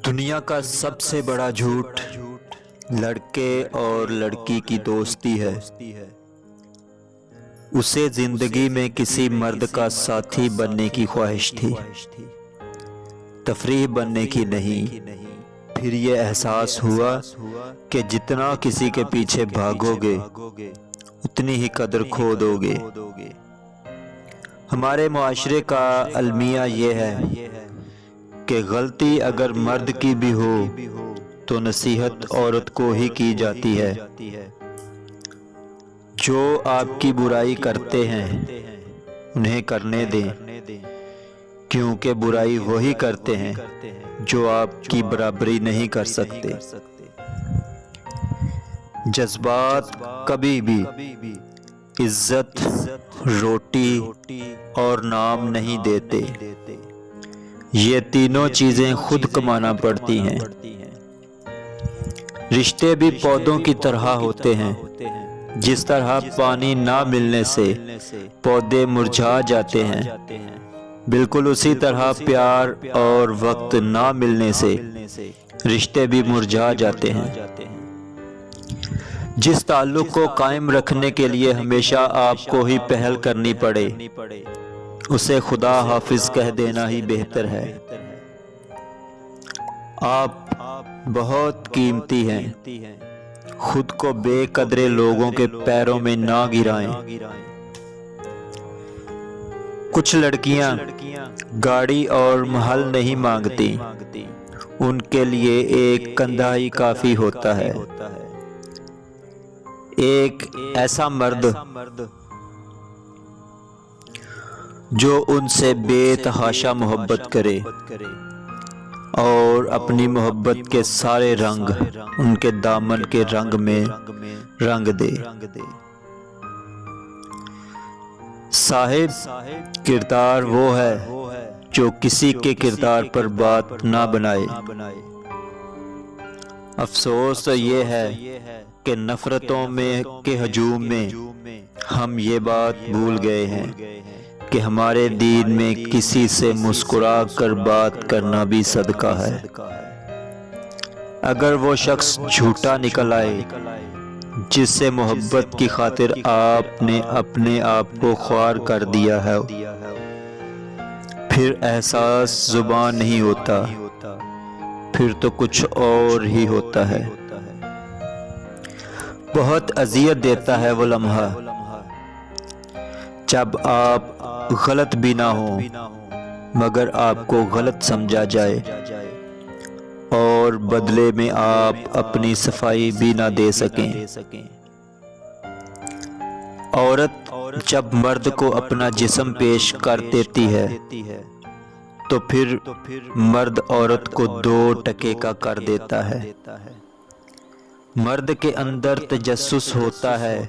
دنیا کا سب سے بڑا جھوٹ لڑکے اور لڑکی کی دوستی ہے۔ اسے زندگی میں کسی مرد کا ساتھی بننے کی خواہش تھی، تفریح بننے کی نہیں۔ پھر یہ احساس ہوا کہ جتنا کسی کے پیچھے بھاگو گے اتنی ہی قدر کھو دو گے۔ ہمارے معاشرے کا المیہ یہ ہے کہ غلطی اگر مرد کی بھی ہو تو نصیحت عورت کو ہی کی جاتی ہے۔ جو آپ کی برائی کرتے ہیں انہیں کرنے دیں، کیونکہ برائی وہی کرتے ہیں جو آپ کی برابری نہیں کر سکتے۔ جذبات کبھی بھی عزت، روٹی اور نام نہیں دیتے، یہ تینوں چیزیں خود کمانا پڑتی ہیں۔ رشتے بھی پودوں کی طرح ہوتے ہیں، جس طرح پانی نہ ملنے سے پودے مرجھا جاتے ہیں، بالکل اسی طرح پیار اور وقت نہ ملنے سے رشتے بھی مرجھا جاتے ہیں۔ جس تعلق کو قائم رکھنے کے لیے ہمیشہ آپ کو ہی پہل کرنی پڑے، اسے خدا حافظ کہہ دینا ہی بہتر ہے۔ آپ بہت قیمتی ہیں، خود کو بے قدرے لوگوں کے پیروں میں نہ گرائیں۔ کچھ لڑکیاں گاڑی اور محل نہیں مانگتی، ان کے لیے ایک کندھا ہی کافی ہوتا ہے۔ ایک ایسا مرد جو ان سے بے تحاشا محبت کرے اور اپنی محبت کے سارے رنگ ان کے دامن کے رنگ میں رنگ دے۔ صاحب کردار وہ ہے جو کسی کے کردار پر بات نہ بنائے۔ افسوس تو یہ ہے کہ نفرتوں میں کے ہجوم میں ہم یہ بات بھول گئے ہیں کہ ہمارے دین میں کسی سے مسکرا کر بات کرنا بھی صدقہ ہے۔ اگر وہ شخص جھوٹا نکل آئے جس سے محبت کی خاطر آپ نے اپنے آپ کو خوار کر دیا ہے، پھر احساس زبان نہیں ہوتا، پھر تو کچھ اور ہی ہوتا ہے۔ بہت اذیت دیتا ہے وہ لمحہ جب آپ غلط بھی نہ ہوں مگر آپ کو غلط سمجھا جائے اور بدلے میں آپ اپنی صفائی بھی نہ دے سکیں۔ عورت جب مرد کو اپنا جسم پیش کر دیتی ہے تو پھر مرد عورت کو 2 ٹکے کا کر دیتا ہے۔ مرد کے اندر تجسس ہوتا ہے،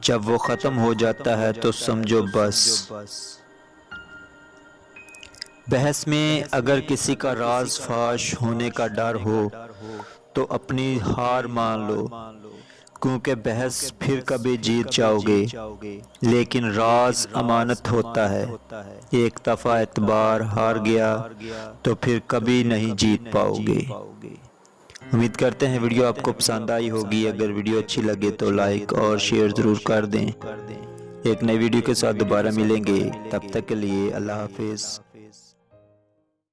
جب وہ ختم ہو جاتا ہے تو سمجھو بس۔ بحث میں اگر کسی کا راز فاش ہونے کا ڈر ہو تو اپنی ہار مان لو، کیونکہ بحث پھر کبھی جیت جاؤ گے، لیکن راز امانت ہوتا ہے۔ ایک دفعہ اعتبار ہار گیا تو پھر کبھی نہیں جیت پاؤ گے۔ امید کرتے ہیں ویڈیو آپ کو پسند آئی ہوگی۔ اگر ویڈیو اچھی لگے تو لائک اور شیئر ضرور کر دیں۔ ایک نئی ویڈیو کے ساتھ دوبارہ ملیں گے، تب تک کے لیے اللہ حافظ۔